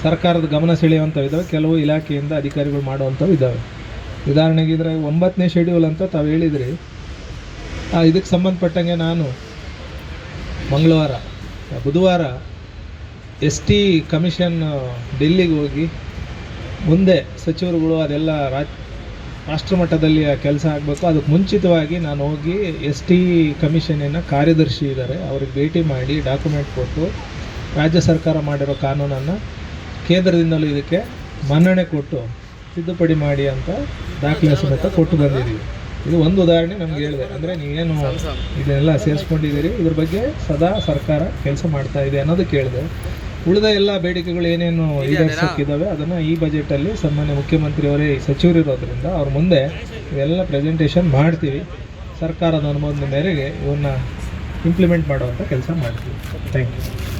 ಸರ್ಕಾರದ ಗಮನ ಸೆಳೆಯುವಂಥವು ಇದ್ದಾವೆ, ಕೆಲವು ಇಲಾಖೆಯಿಂದ ಅಧಿಕಾರಿಗಳು ಮಾಡುವಂಥವು ಇದ್ದಾವೆ. ಉದಾಹರಣೆಗೆ ಇದರ 9ನೇ ಶೆಡ್ಯೂಲ್ ಅಂತ ತಾವು ಹೇಳಿದ್ರಿ. ಇದಕ್ಕೆ ಸಂಬಂಧಪಟ್ಟಂಗೆ ನಾನು ಬುಧವಾರ ST ಕಮಿಷನ್ ಡೆಲ್ಲಿಗೆ ಹೋಗಿ ಮುಂದೆ ಸಚಿವರುಗಳು ಅದೆಲ್ಲ ರಾಷ್ಟ್ರ ಮಟ್ಟದಲ್ಲಿ ಕೆಲಸ ಆಗಬೇಕು. ಅದಕ್ಕೆ ಮುಂಚಿತವಾಗಿ ನಾನು ಹೋಗಿ ST ಕಮಿಷನಿನ ಕಾರ್ಯದರ್ಶಿ ಇದ್ದಾರೆ, ಅವ್ರಿಗೆ ಭೇಟಿ ಮಾಡಿ ಡಾಕ್ಯುಮೆಂಟ್ ಕೊಟ್ಟು ರಾಜ್ಯ ಸರ್ಕಾರ ಮಾಡಿರೋ ಕಾನೂನನ್ನು ಕೇಂದ್ರದಿಂದಲೂ ಇದಕ್ಕೆ ಮನ್ನಣೆ ಕೊಟ್ಟು ತಿದ್ದುಪಡಿ ಮಾಡಿ ಅಂತ ದಾಖಲೆ ಸಮೇತ ಕೊಟ್ಟು ಬಂದಿದ್ದೀವಿ. ಇದು ಒಂದು ಉದಾಹರಣೆ ನಮ್ಗೆ ಹೇಳಿದೆ. ಅಂದರೆ ನೀವೇನು ಇದನ್ನೆಲ್ಲ ಸೇರಿಸ್ಕೊಂಡಿದ್ದೀರಿ, ಇದ್ರ ಬಗ್ಗೆ ಸದಾ ಸರ್ಕಾರ ಕೆಲಸ ಮಾಡ್ತಾ ಇದೆ ಅನ್ನೋದಕ್ಕೆ ಹೇಳಿದೆ. ಉಳಿದ ಎಲ್ಲ ಬೇಡಿಕೆಗಳು ಏನೇನು ಈಡೇರಿಸೋಕ್ಕಿದ್ದಾವೆ ಅದನ್ನು ಈ ಬಜೆಟಲ್ಲಿ ಸನ್ಮಾನ್ಯ ಮುಖ್ಯಮಂತ್ರಿಯವರೇ ಸಚಿವರಿರೋದ್ರಿಂದ ಅವ್ರ ಮುಂದೆ ಇವೆಲ್ಲ ಪ್ರೆಸೆಂಟೇಷನ್ ಮಾಡ್ತೀವಿ. ಸರ್ಕಾರದ ಅನುಮೋದನೆ ಮೇರೆಗೆ ಇವನ್ನ ಇಂಪ್ಲಿಮೆಂಟ್ ಮಾಡುವಂಥ ಕೆಲಸ ಮಾಡ್ತೀವಿ. Thank you.